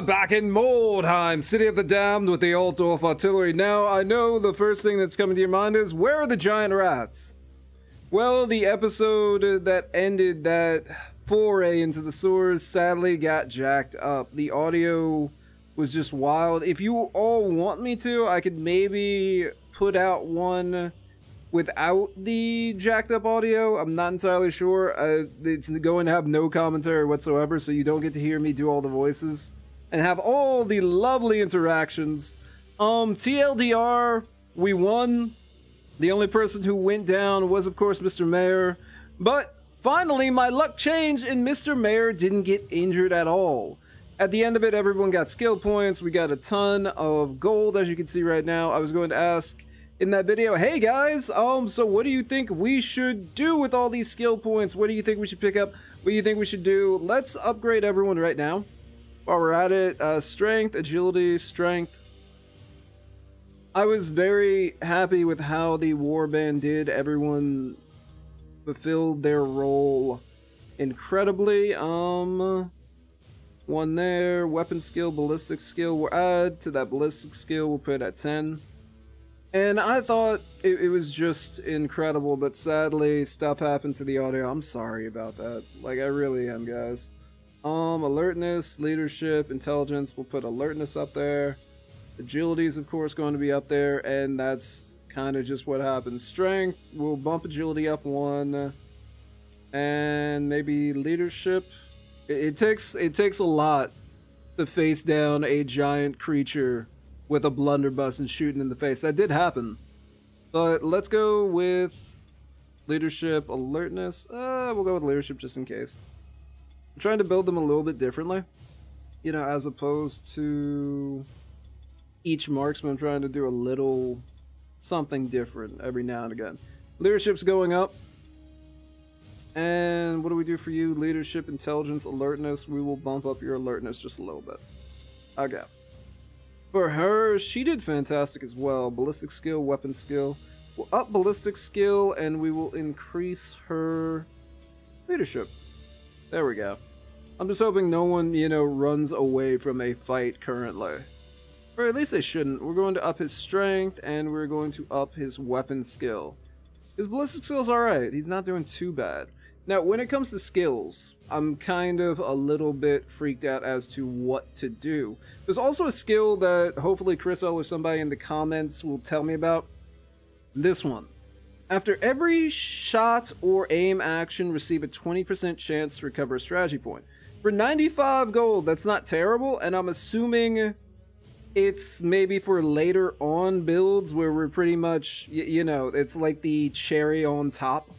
are back in Mordheim, City of the Damned, with the Altdorf artillery. Now, I know the first thing that's coming to your mind is, where are the giant rats? Well, the episode that ended that foray into the sewers sadly got jacked up. The audio was just wild. If you all want me to, I could maybe put out one without the jacked up audio. I'm not entirely sure. It's going to have no commentary whatsoever, so you don't get to hear me do all the voices and have all the lovely interactions. TLDR, we won. The only person who went down was, of course, Mr. Mayor. But finally, my luck changed and Mr. Mayor didn't get injured at all. At the end of it, everyone got skill points. We got a ton of gold, as you can see right now. I was going to ask in that video, hey guys, so what do you think we should do with all these skill points? What do you think we should pick up? What do you think we should do? Let's upgrade everyone right now. While we're at it, strength, agility, strength. I was very happy with how the warband did. Everyone fulfilled their role incredibly. One there, weapon skill, ballistic skill. We'll add to that ballistic skill. We'll put it at 10. And I thought it was just incredible, but sadly stuff happened to the audio. I'm sorry about that. Like, I really am, guys. Alertness, leadership, intelligence. We'll put alertness up there. Agility is, of course, going to be up there, and that's kind of just what happens. Strength, we'll bump agility up 1. And maybe leadership. It takes a lot to face down a giant creature with a blunderbuss and shooting in the face. That did happen. But let's go with leadership, alertness. We'll go with leadership just in case. I'm trying to build them a little bit differently, you know, as opposed to each marksman. I'm trying to do a little something different every now and again. Leadership's going up. And what do we do for you? Leadership, intelligence, alertness. We will bump up your alertness just a little bit. Okay. For her, she did fantastic as well. Ballistic skill, weapon skill. We'll up ballistic skill, and we will increase her leadership. There we go. I'm just hoping no one, you know, runs away from a fight currently. Or at least they shouldn't. We're going to up his strength, and we're going to up his weapon skill. His ballistic skill's alright. He's not doing too bad. Now, when it comes to skills, I'm kind of a little bit freaked out as to what to do. There's also a skill that hopefully Chris or somebody in the comments will tell me about. This one. After every shot or aim action, receive a 20% chance to recover a strategy point. For 95 gold, that's not terrible, and I'm assuming it's maybe for later on builds where we're pretty much, you know, it's like the cherry on top,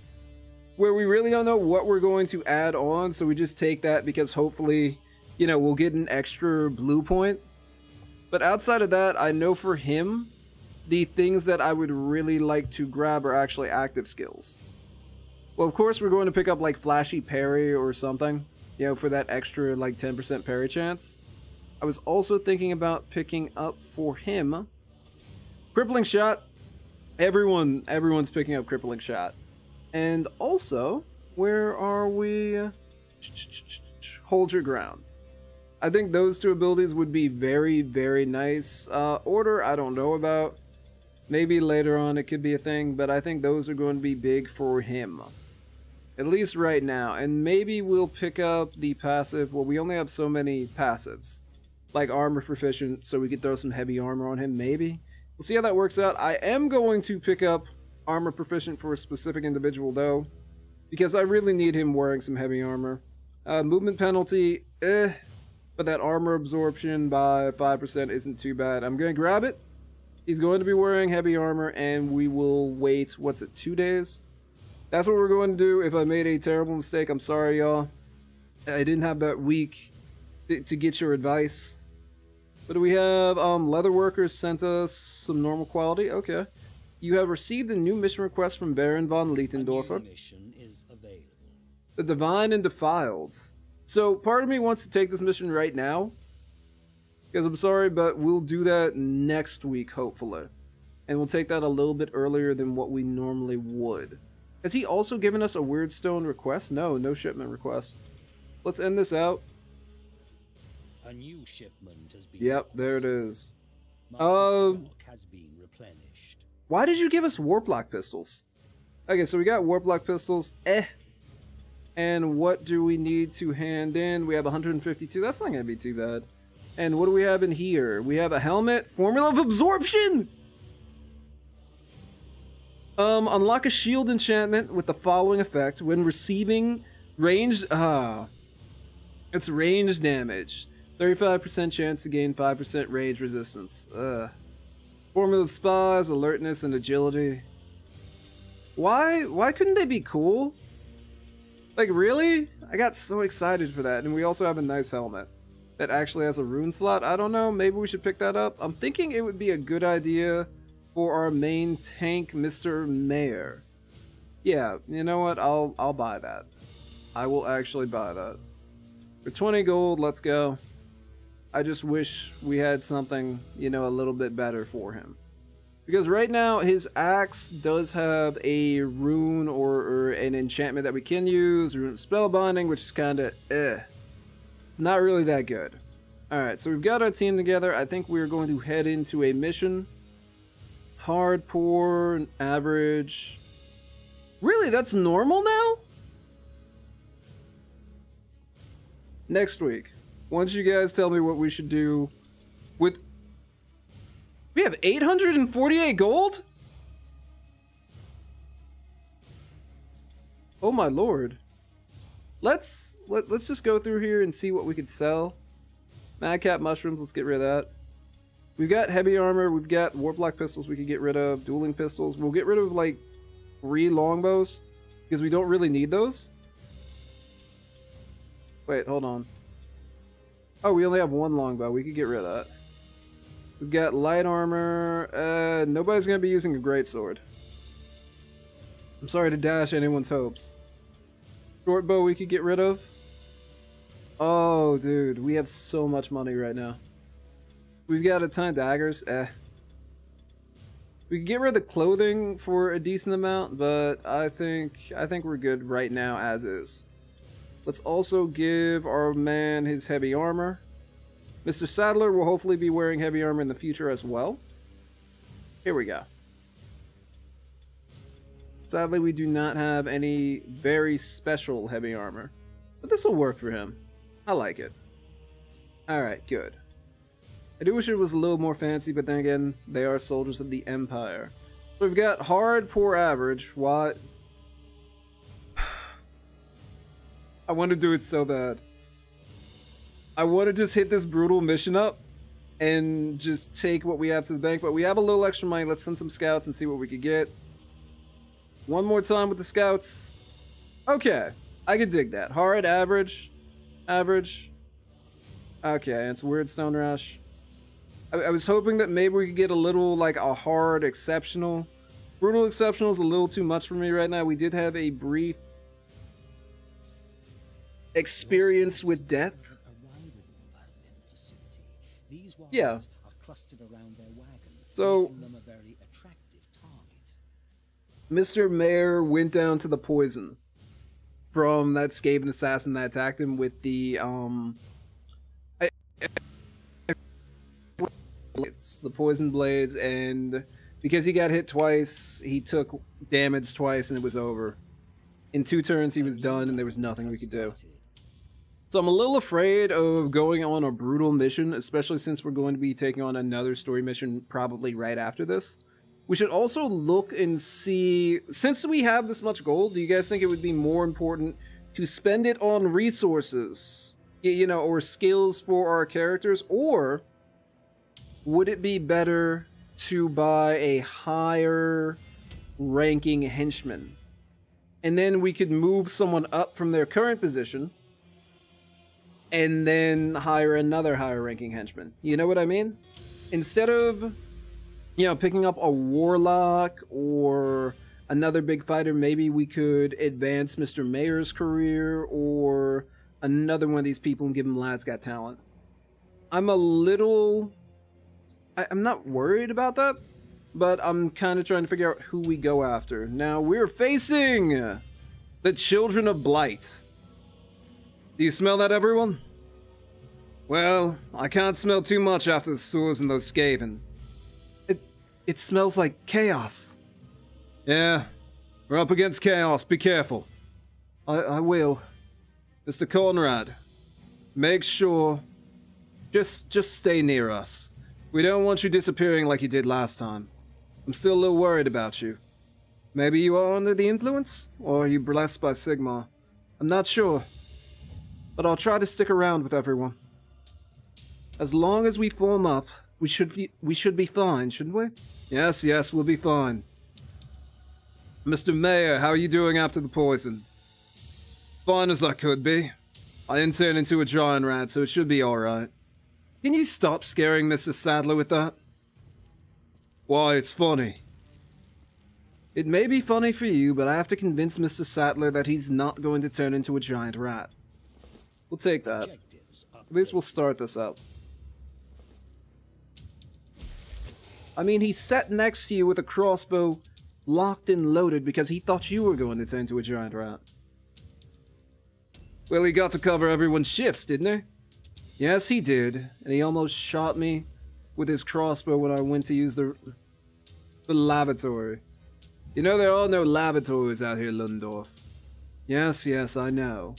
where we really don't know what we're going to add on, so we just take that because hopefully, you know, we'll get an extra blue point. But outside of that, I know for him, the things that I would really like to grab are actually active skills. Well, of course, we're going to pick up like flashy parry or something, you know, for that extra like 10% parry chance. I was also thinking about picking up for him crippling shot. Everyone's picking up crippling shot. And also, where are we? Hold your ground. I think those two abilities would be very, very nice. Order, I don't know about. Maybe later on it could be a thing, but I think those are going to be big for him. At least right now. And maybe we'll pick up the passive. Well, we only have so many passives. Like armor proficient, so we could throw some heavy armor on him, maybe. We'll see how that works out. I am going to pick up armor proficient for a specific individual though, because I really need him wearing some heavy armor. Movement penalty, but that armor absorption by 5% isn't too bad. I'm gonna grab it. He's going to be wearing heavy armor, and we will wait, what's it, 2 days? That's what we're going to do. If I made a terrible mistake, I'm sorry, y'all. I didn't have that week to get your advice. What do we have? Leather workers sent us some normal quality. Okay. You have received a new mission request from Baron von Lietendorfer. Mission is available. The Divine and Defiled. So part of me wants to take this mission right now, because I'm sorry, but we'll do that next week, hopefully. And we'll take that a little bit earlier than what we normally would. Has he also given us a weird stone request? No, no shipment request. Let's end this out. A new shipment has been Yep, there it is. My stock has been replenished. Why did you give us warp lock pistols? Okay, so we got warp lock pistols. And what do we need to hand in? We have 152. That's not gonna be too bad. And what do we have in here? We have a helmet, formula of absorption. Unlock a shield enchantment with the following effect when receiving ranged. It's range damage. 35% chance to gain 5% rage resistance. Formula of spies, alertness, and agility. Why couldn't they be cool? Like, really? I got so excited for that. And we also have a nice helmet that actually has a rune slot. I don't know, maybe we should pick that up. I'm thinking it would be a good idea for our main tank, Mr. Mayor. Yeah, you know what? I'll buy that. I will actually buy that. For 20 gold, let's go. I just wish we had something, you know, a little bit better for him. Because right now, his axe does have a rune or an enchantment that we can use, rune of spellbinding, which is kind of It's not really that good. Alright, so we've got our team together. I think we're going to head into a mission. Hard, poor, average. Really, that's normal now? Next week, once you guys tell me what we should do with... We have 848 gold? Oh my lord. Let's just go through here and see what we could sell. Madcap mushrooms, let's get rid of that. We've got heavy armor, we've got warp lock pistols we could get rid of, dueling pistols. We'll get rid of like 3 longbows because we don't really need those. Wait, hold on. Oh, we only have 1 longbow. We could get rid of that. We've got light armor. Nobody's gonna be using a greatsword. I'm sorry to dash anyone's hopes. Short bow we could get rid of. Oh, dude, we have so much money right now. We've got a ton of daggers. We could get rid of the clothing for a decent amount, but I think we're good right now as is. Let's also give our man his heavy armor. Mr. Sadler will hopefully be wearing heavy armor in the future as well. Here we go. Sadly, we do not have any very special heavy armor, but this will work for him. I like it. Alright, good. I do wish it was a little more fancy, but then again, they are soldiers of the Empire. So we've got hard, poor, average. What? I want to do it so bad. I want to just hit this brutal mission up and just take what we have to the bank, but we have a little extra money. Let's send some scouts and see what we could get. One more time with the scouts. Okay, I can dig that. Hard, average. Average. Okay, it's weird stone rush. I was hoping that maybe we could get a little, like, a hard exceptional. Brutal exceptional is a little too much for me right now. We did have a brief experience with death. Yeah. So, Mr. Mayor went down to the poison from that Skaven assassin that attacked him with the poison blades, and because he got hit twice, he took damage twice, and it was over. In 2 turns, he was done, and there was nothing we could do. So I'm a little afraid of going on a brutal mission, especially since we're going to be taking on another story mission probably right after this. We should also look and see, since we have this much gold, do you guys think it would be more important to spend it on resources, you know, or skills for our characters, or would it be better to buy a higher ranking henchman? And then we could move someone up from their current position and then hire another higher ranking henchman. You know what I mean? Instead of, you know, picking up a warlock or another big fighter, maybe we could advance Mr. Mayor's career or another one of these people and give him Lad's Got Talent. I'm a little... I'm not worried about that, but I'm kind of trying to figure out who we go after. Now, we're facing the Children of Blight. Do you smell that, everyone? Well, I can't smell too much after the sewers and those Skaven. It smells like chaos. Yeah, we're up against chaos. Be careful. I will. Mr. Conrad, make sure... Just stay near us. We don't want you disappearing like you did last time. I'm still a little worried about you. Maybe you are under the influence? Or are you blessed by Sigmar? I'm not sure. But I'll try to stick around with everyone. As long as we form up, we should be fine, shouldn't we? Yes, we'll be fine. Mr. Mayor, how are you doing after the poison? Fine as I could be. I didn't turn into a giant rat, so it should be alright. Can you stop scaring Mr. Sadler with that? Why, it's funny. It may be funny for you, but I have to convince Mr. Sadler that he's not going to turn into a giant rat. We'll take that. At least we'll start this up. I mean, he sat next to you with a crossbow, locked and loaded because he thought you were going to turn into a giant rat. Well, he got to cover everyone's shifts, didn't he? Yes, he did. And he almost shot me with his crossbow when I went to use the lavatory. You know, there are no lavatories out here, Altdorf. Yes, I know.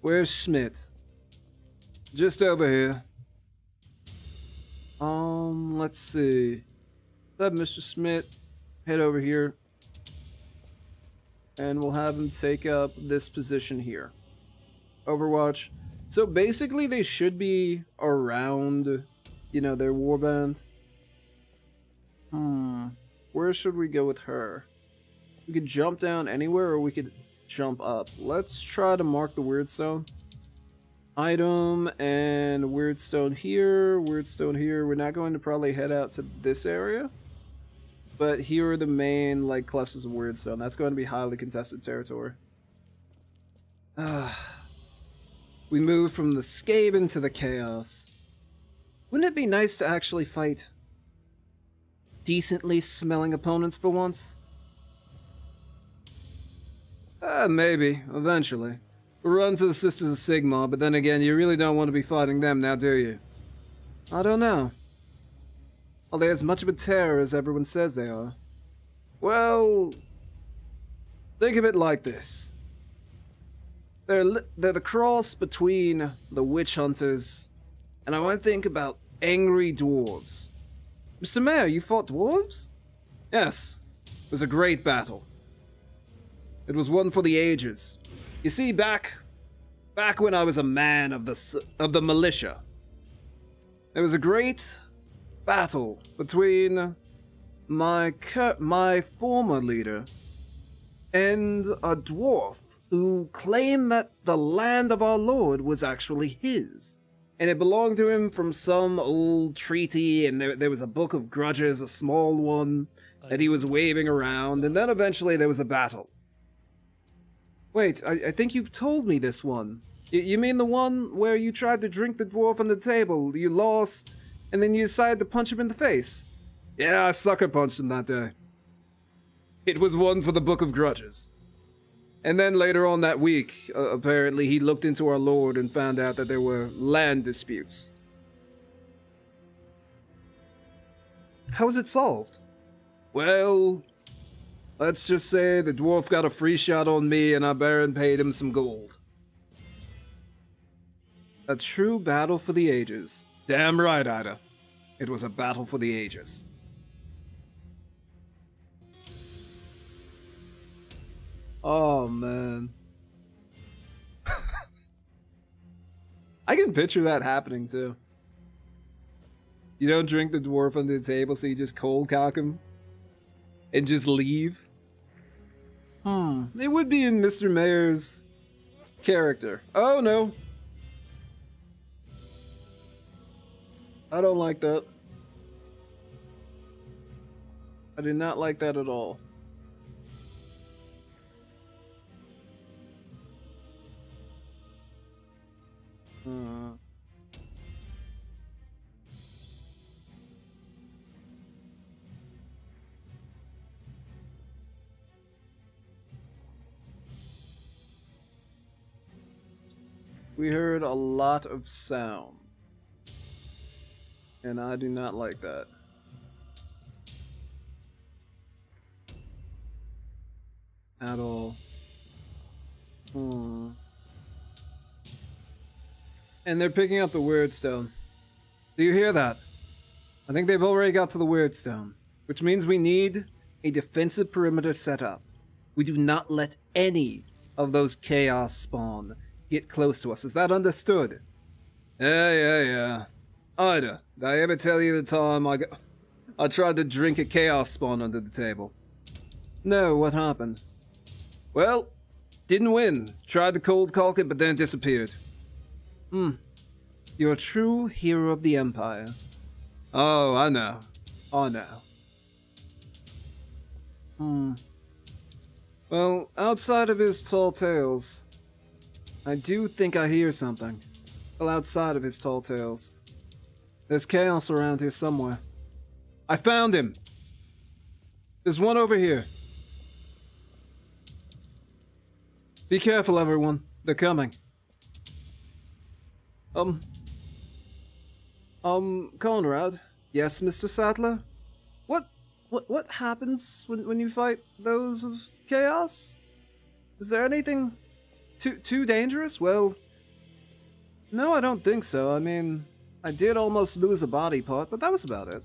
Where's Schmidt? Just over here. Let's see. Let Mr. Schmidt head over here. And we'll have him take up this position here. Overwatch. So basically they should be around, you know, their warband. Where should we go with her? We could jump down anywhere or we could jump up. Let's try to mark the Weirdstone. Item and Weirdstone here, Weirdstone here. We're not going to probably head out to this area. But here are the main, like, clusters of Weirdstone. That's going to be highly contested territory. We move from the Skaven to the Chaos. Wouldn't it be nice to actually fight decently smelling opponents for once? Maybe, eventually. We'll run to the Sisters of Sigmar, but then again, you really don't want to be fighting them now, do you? I don't know. Are they as much of a terror as everyone says they are? Well, think of it like this. They're the cross between the witch hunters, and I want to think about angry dwarves. Mr. Mayor, you fought dwarves? Yes, it was a great battle. It was one for the ages. You see, back when I was a man of the militia, there was a great battle between my former leader and a dwarf who claimed that the land of our lord was actually his. And it belonged to him from some old treaty, and there was a book of grudges, a small one, that he was waving around, and then eventually there was a battle. Wait, I think you've told me this one. You mean the one where you tried to drink the dwarf on the table, you lost, and then you decided to punch him in the face? Yeah, I sucker punched him that day. It was one for the Book of Grudges. And then later on that week, apparently he looked into our lord and found out that there were land disputes. How was it solved? Well, let's just say the dwarf got a free shot on me and our baron paid him some gold. A true battle for the ages. Damn right, Ida. It was a battle for the ages. Oh, man. I can picture that happening, too. You don't drink the dwarf under the table, so you just cold cock him and just leave? It would be in Mr. Mayor's character. Oh, no. I don't like that. I do not like that at all. We heard a lot of sound. And I do not like that. At all. And they're picking up the Weirdstone. Do you hear that? I think they've already got to the Weirdstone, which means we need a defensive perimeter set up. We do not let any of those chaos spawn get close to us. Is that understood? Yeah. Ida, did I ever tell you the time I tried to drink a chaos spawn under the table? No, what happened? Well, didn't win. Tried to cold caulk it, but then it disappeared. You're a true hero of the Empire. Oh, I know. Well, outside of his tall tales, I do think I hear something. Well, outside of his tall tales. There's chaos around here somewhere. I found him! There's one over here. Be careful, everyone. They're coming. Conrad? Yes, Mr. Sattler? What happens when you fight those of chaos? Is there anything too dangerous? Well, no, I don't think so. I mean, I did almost lose a body part, but that was about it.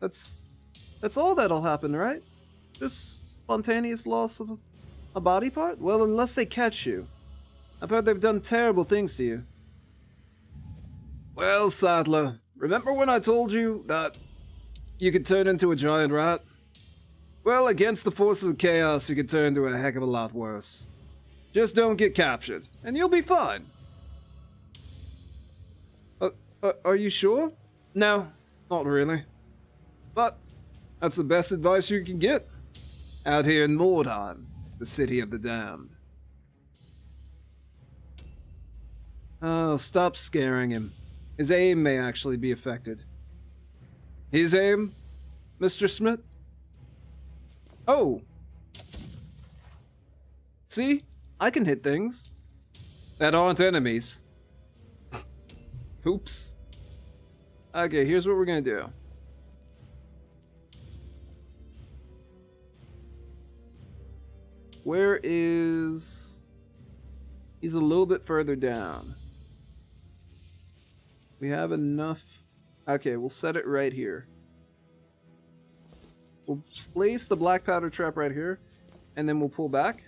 That's all that'll happen, right? Just spontaneous loss of a body part? Well, unless they catch you. I've heard they've done terrible things to you. Well, Sattler, remember when I told you that you could turn into a giant rat? Well, against the forces of chaos, you could turn into a heck of a lot worse. Just don't get captured, and you'll be fine. Are you sure? No, not really. But that's the best advice you can get. Out here in Mordheim, the city of the damned. Oh, stop scaring him. His aim may actually be affected. His aim, Mr. Smith? Oh. See? I can hit things that aren't enemies. Oops. Okay, here's what we're gonna do. Where is... He's a little bit further down. We have enough... Okay, we'll set it right here. We'll place the black powder trap right here, and then we'll pull back.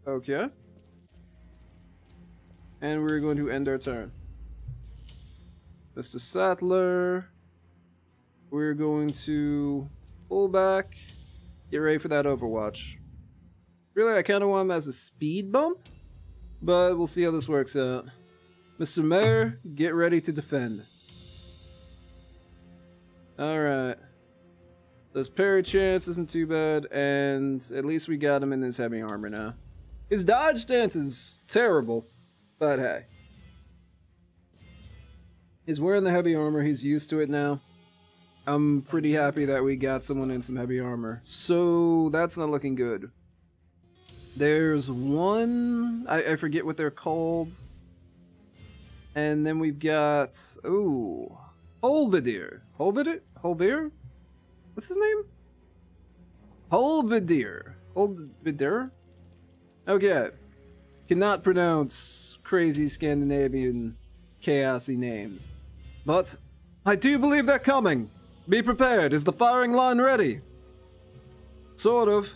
Okay. And we're going to end our turn. Mr. Sattler. We're going to pull back. Get ready for that Overwatch. Really, I kind of want him as a speed bump, but we'll see how this works out. Mr. Mayor, get ready to defend. Alright. This parry chance isn't too bad, and at least we got him in his heavy armor now. His dodge stance is terrible, but hey. He's wearing the heavy armor, he's used to it now. I'm pretty happy that we got someone in some heavy armor. So, that's not looking good. There's one... I forget what they're called. And then we've got... Ooh. Holvidir. Holvidir? What's his name? Holvidir. Holvidir? Okay. Cannot pronounce crazy Scandinavian chaosy names. But I do believe they're coming. Be prepared. Is the firing line ready? Sort of.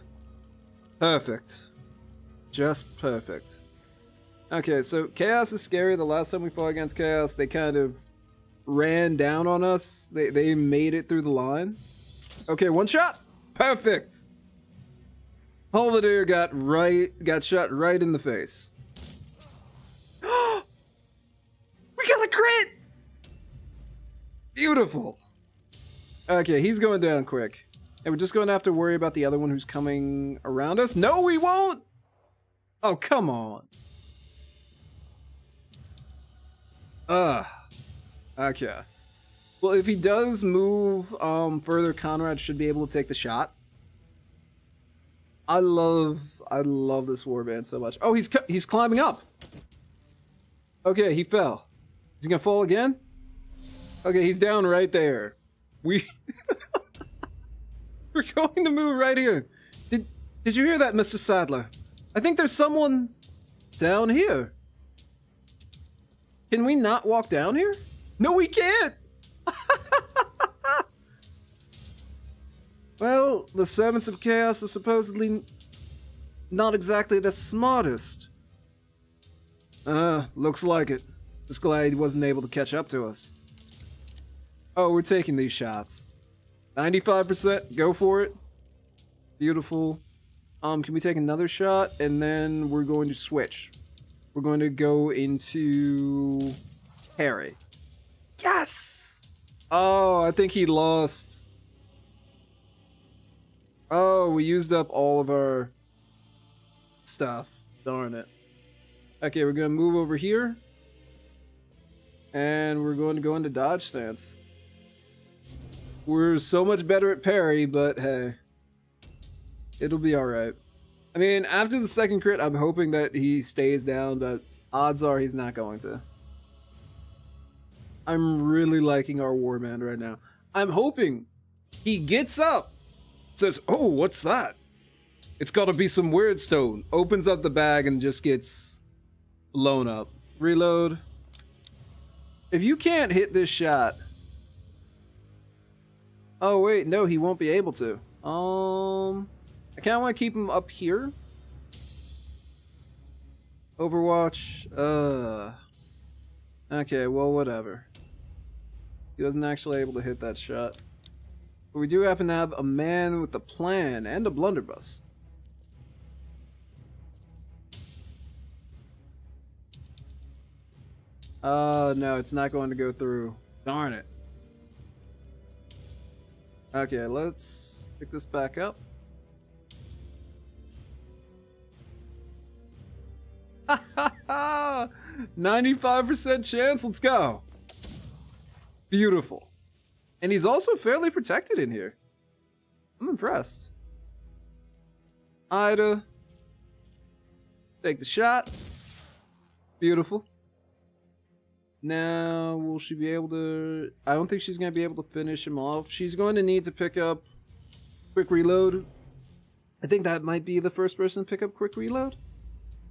Perfect. Just perfect. Okay, so Chaos is scary. The last time we fought against Chaos, they kind of ran down on us. They made it through the line. Okay, one shot. Perfect. Holvidir got shot right in the face. We got a crit! Beautiful. Okay, he's going down quick. And we're just going to have to worry about the other one who's coming around us. No, we won't! Oh, come on. Okay. Well, if he does move further, Conrad should be able to take the shot. I love I love this warband so much. Oh, he's climbing up. Okay, he fell. Is he gonna fall again? Okay, he's down right there. We're going to move right here. Did you hear that, Mr. Sadler? I think there's someone down here. Can we not walk down here? No, we can't. Well, the servants of chaos are supposedly not exactly the smartest. Looks like it. Just glad he wasn't able to catch up to us. Oh, we're taking these shots. 95%, go for it. Beautiful. Can we take another shot? And then we're going to switch. We're going to go into Harry. Yes! Oh, I think he lost. Oh, we used up all of our stuff. Darn it. Okay, we're going to move over here. And we're going to go into dodge stance. We're so much better at parry, but hey. It'll be alright. I mean, after the second crit, I'm hoping that he stays down, but odds are he's not going to. I'm really liking our warband right now. I'm hoping he gets up, says, oh, what's that? It's gotta be some weird stone. Opens up the bag and just gets blown up. Reload. If you can't hit this shot... Oh, wait, no, he won't be able to. I kinda want to keep him up here. Overwatch. Okay, well, whatever. He wasn't actually able to hit that shot. But we do happen to have a man with a plan and a blunderbuss. No, it's not going to go through. Darn it. Okay, let's pick this back up. 95% chance, let's go. Beautiful. And he's also fairly protected in here. I'm impressed. Ida. Take the shot. Beautiful. Now, will she be able to... I don't think she's going to be able to finish him off. She's going to need to pick up quick reload. I think that might be the first person to pick up quick reload.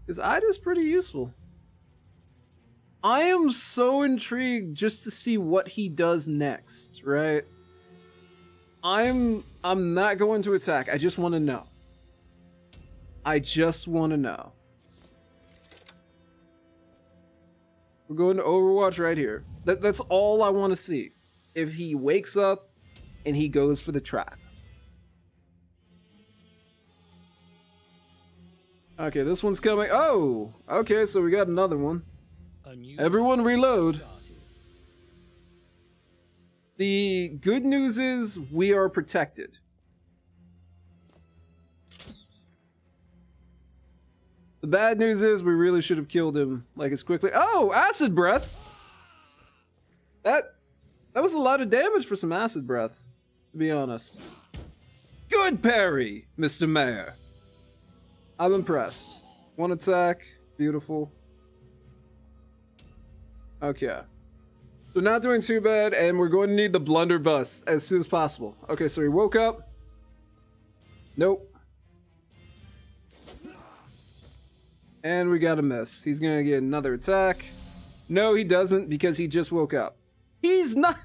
Because Ida's pretty useful. I am so intrigued just to see what he does next, right? I'm not going to attack. I just want to know. I just want to know. We're going to Overwatch right here. That's all I want to see. If he wakes up and he goes for the trap. Okay, this one's coming. Oh! Okay, so we got another one. Everyone reload. The good news is we are protected. The bad news is we really should have killed him like as quickly. Oh, acid breath. That was a lot of damage for some acid breath, to be honest. Good parry, Mr. Mayor. I'm impressed. One attack, beautiful. Okay. So not doing too bad, and we're going to need the blunderbuss as soon as possible. Okay, so he woke up. Nope. And we got a miss. He's gonna get another attack. No, he doesn't, because he just woke up. He's not...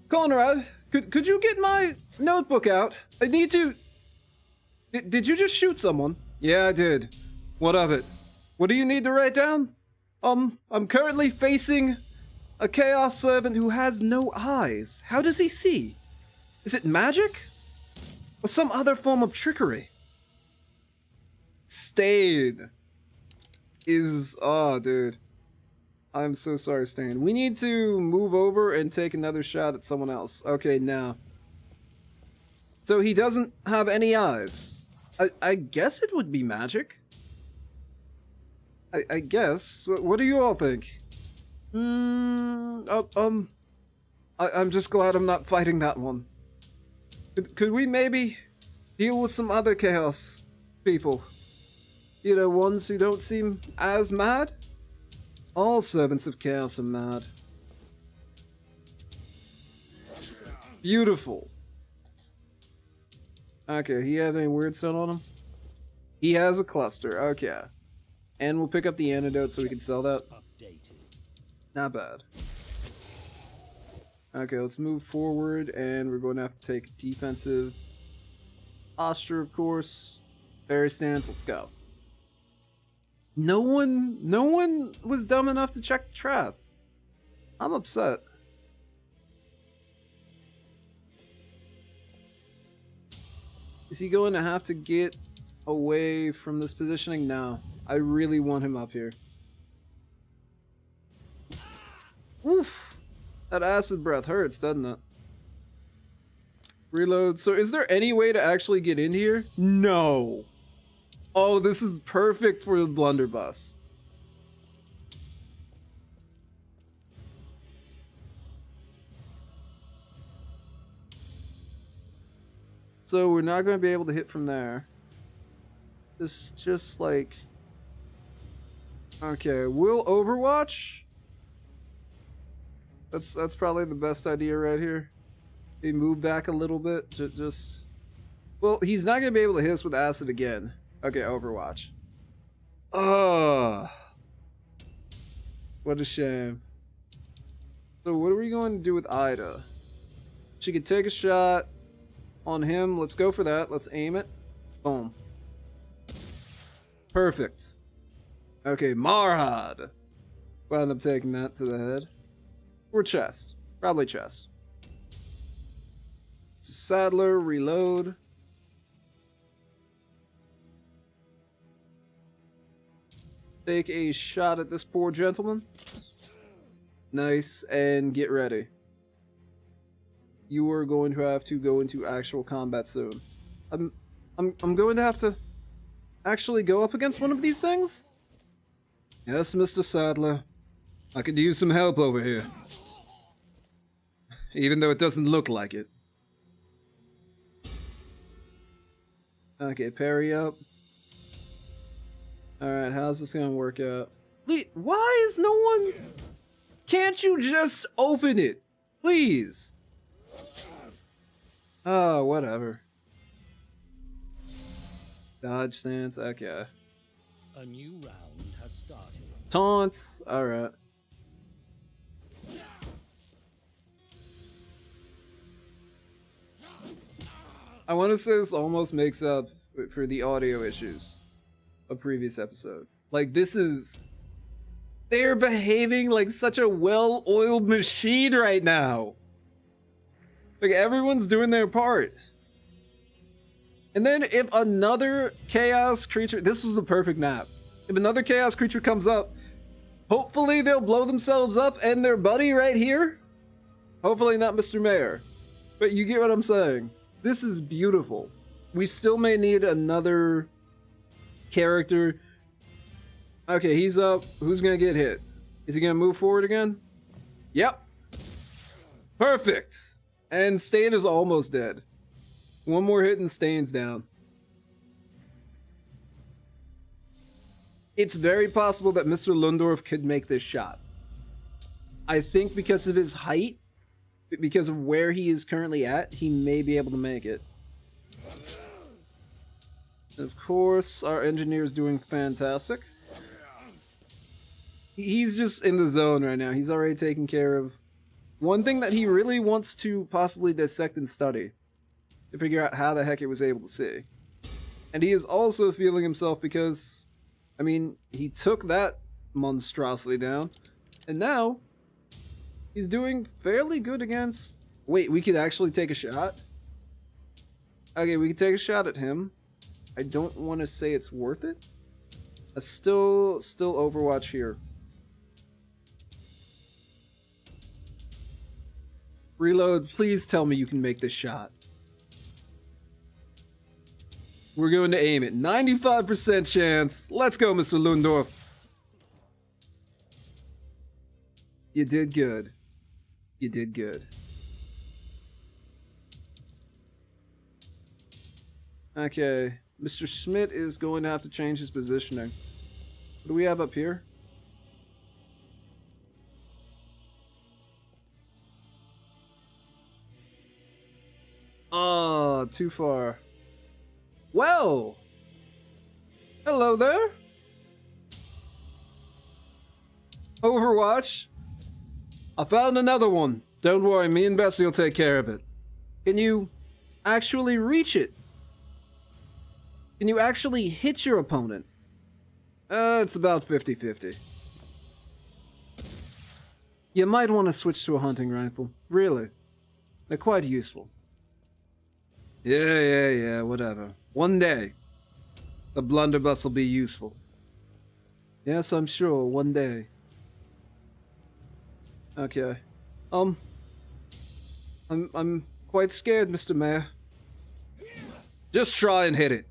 Conrad, could you get my notebook out? I need to... Did you just shoot someone? Yeah, I did. What of it? What do you need to write down? I'm currently facing a chaos servant who has no eyes. How does he see? Is it magic? Or some other form of trickery? Stain is... Oh, dude. I'm so sorry, Stain. We need to move over and take another shot at someone else. Okay, now. So he doesn't have any eyes. I guess it would be magic. I guess. What do you all think? I'm just glad I'm not fighting that one. Could we maybe deal with some other chaos people. You know, ones who don't seem as mad. All servants of chaos are mad. Beautiful. Okay, he have any weird stuff on him? He has a cluster, okay. And we'll pick up the antidote so we can sell that. Not bad. Okay, let's move forward, and we're going to have to take a defensive posture, of course. Berry stance, let's go. No one was dumb enough to check the trap. I'm upset. Is he going to have to get away from this positioning? No. I really want him up here. Oof. That acid breath hurts, doesn't it? Reload. So is there any way to actually get in here? No. Oh, this is perfect for the blunderbuss. So we're not going to be able to hit from there. Just like... Okay, we'll Overwatch. That's probably the best idea right here. He move back a little bit. Just... Well, he's not going to be able to hit us with acid again. Okay, Overwatch. Ugh. What a shame. So what are we going to do with Ida? She could take a shot on him. Let's go for that. Let's aim it. Boom. Perfect. Okay, Marhad. We'll end up taking that to the head. Or chest. Probably chest. It's a Saddler. Reload. Take a shot at this poor gentleman. Nice, and get ready. You are going to have to go into actual combat soon. I'm going to have to actually go up against one of these things? Yes, Mr. Saddler. I could use some help over here. Even though it doesn't look like it. Okay, parry up. Alright, how's this gonna work out? Why is no one... Can't you just open it? Please. Oh, whatever. Dodge stance, okay. A new round has started. Taunts, alright. I want to say this almost makes up for the audio issues of previous episodes. Like, this is... They're behaving like such a well-oiled machine right now. Like, everyone's doing their part. And then if another chaos creature... This was the perfect map. If another chaos creature comes up, hopefully they'll blow themselves up and their buddy right here. Hopefully not Mr. Mayor. But you get what I'm saying. This is beautiful. We still may need another character. Okay, he's up. Who's gonna get hit? Is he gonna move forward again? Yep. Perfect. And Stain is almost dead. One more hit and Stain's down. It's very possible that Mr. Lundorf could make this shot. I think because of his height, because of where he is currently at, he may be able to make it. And of course, our engineer is doing fantastic. He's just in the zone right now. He's already taken care of one thing that he really wants to possibly dissect and study to figure out how the heck it was able to see. And he is also feeling himself because, I mean, he took that monstrosity down, and now he's doing fairly good against... Wait, we could actually take a shot? Okay, we can take a shot at him. I don't want to say it's worth it. Still Overwatch here. Reload, please tell me you can make this shot. We're going to aim it. 95% chance. Let's go, Mr. Lundorf. You did good. You did good. Okay, Mr. Schmidt is going to have to change his positioning. What do we have up here? Oh, too far. Well, hello there. Overwatch. I found another one. Don't worry, me and Bessie will take care of it. Can you actually reach it? Can you actually hit your opponent? It's about 50-50. You might want to switch to a hunting rifle. Really. They're quite useful. Yeah, whatever. One day, the blunderbuss will be useful. Yes, I'm sure, one day. Okay. I'm quite scared, Mr. Mayor. Just try and hit it.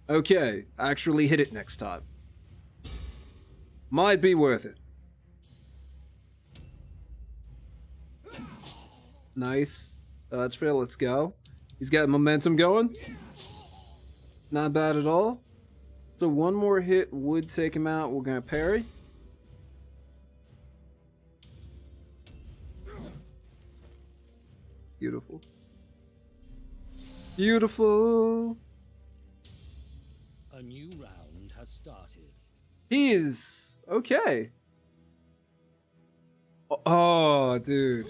Okay, actually hit it next time. Might be worth it. Nice. That's fair, let's go. He's got momentum going. Not bad at all. So one more hit would take him out. We're gonna parry. Beautiful. Beautiful. A new round has started. He's okay. Oh, dude.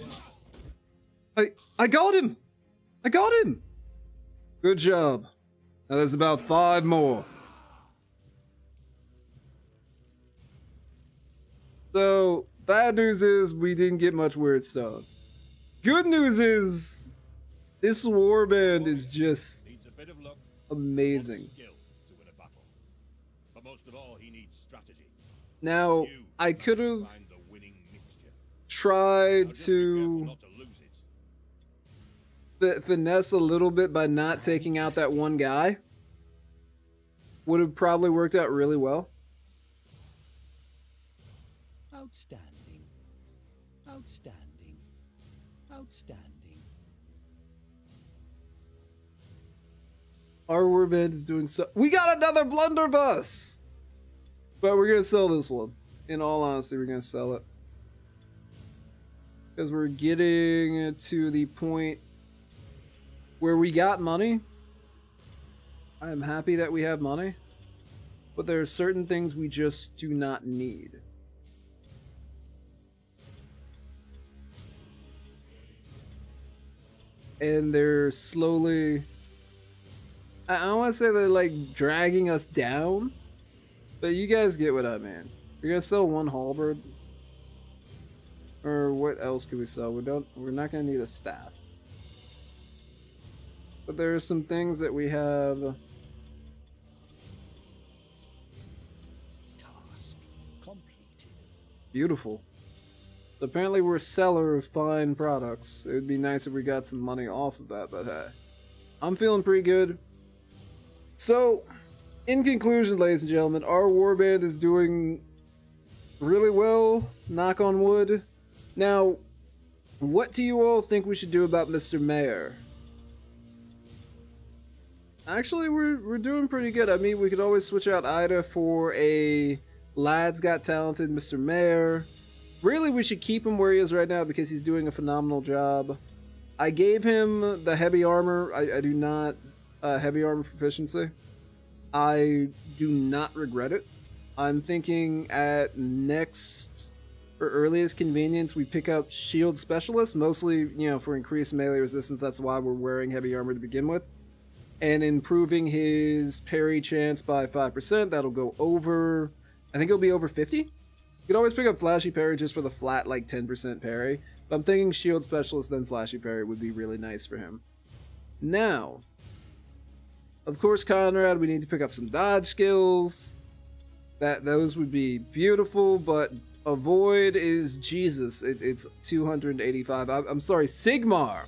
I got him. I got him. Good job. Now there's about 5 more. So, bad news is we didn't get much weird stuff. Good news is this warband is just Needs a bit of luck, amazing. skill to win a battle. But most of all, he needs strategy. Now, You I could have to have find the winning mixture. Now tried just be careful to not to lose it. finesse a little bit by not taking out that one guy. Would have probably worked out really well. Outstanding. Outstanding. Outstanding. Our warband is doing so. We got another blunderbuss! But we're gonna sell this one. In all honesty, we're gonna sell it. Because we're getting to the point where we got money. I'm happy that we have money. But there are certain things we just do not need. And they're slowly... I don't want to say they're like dragging us down. But you guys get what I mean. We're gonna sell one halberd. Or what else can we sell? We're not gonna need a staff. But there are some things that we have. Task completed. Beautiful. Apparently we're a seller of fine products. It would be nice if we got some money off of that, but hey. I'm feeling pretty good. So, in conclusion, ladies and gentlemen, our warband is doing really well, knock on wood. Now, what do you all think we should do about Mr. Mayor? Actually, we're doing pretty good. I mean, we could always switch out Ida for a Lads Got Talented Mr. Mayor. Really, we should keep him where he is right now because he's doing a phenomenal job. I gave him the heavy armor. I do not heavy armor proficiency. I do not regret it. I'm thinking at next or earliest convenience we pick up shield specialist, mostly, for increased melee resistance. That's why we're wearing heavy armor to begin with. And improving his parry chance by 5%. That'll go over, I think it'll be over 50. You could always pick up flashy parry just for the flat, like 10% parry. But I'm thinking shield specialist then flashy parry would be really nice for him. Now, of course, Conrad, we need to pick up some dodge skills. Those would be beautiful, but avoid is Jesus. It's 285. I'm sorry, Sigmar.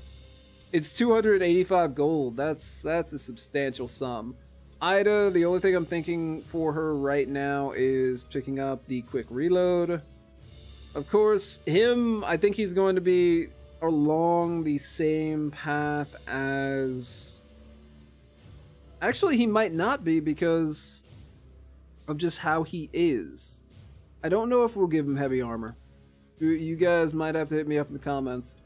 It's 285 gold. That's a substantial sum. Ida, the only thing I'm thinking for her right now is picking up the quick reload. Of course, him, I think he's going to be along the same path as Actually, he might not be because of just how he is. I don't know if we'll give him heavy armor. You guys might have to hit me up in the comments.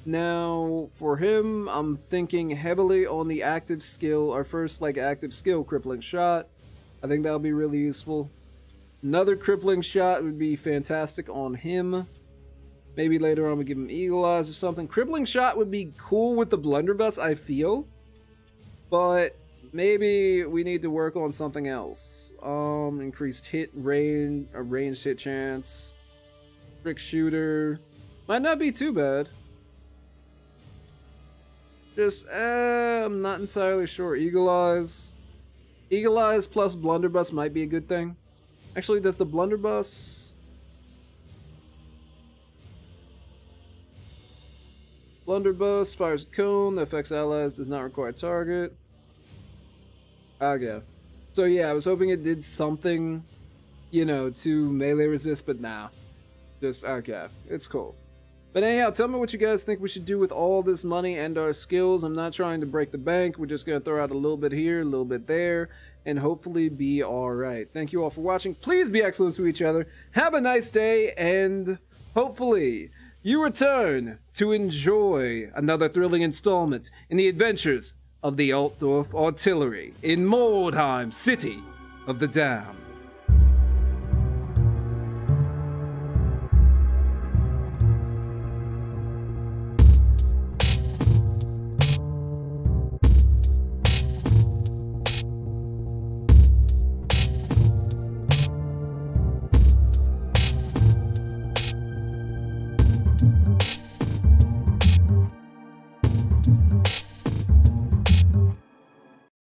Now, for him, I'm thinking heavily on the active skill, our first like active skill, crippling shot. I think that'll be really useful. Another crippling shot would be fantastic on him. Maybe later on we give him eagle eyes or something. Crippling shot would be cool with the blunderbuss, I feel. But maybe we need to work on something else. Increased hit range, a ranged hit chance. Trick shooter. Might not be too bad. Just, I'm not entirely sure. Eagle eyes. Eagle eyes plus blunderbuss might be a good thing. Actually, does the blunderbuss... Blunderbuss fires a cone that affects allies, does not require target. Okay. So yeah, I was hoping it did something, you know, to melee resist, but nah. Just, okay. It's cool. But anyhow, tell me what you guys think we should do with all this money and our skills. I'm not trying to break the bank. We're just going to throw out a little bit here, a little bit there, and hopefully be alright. Thank you all for watching. Please be excellent to each other. Have a nice day, and hopefully you return to enjoy another thrilling installment in the adventures of the Altdorf Artillery in Mordheim, City of the Damned.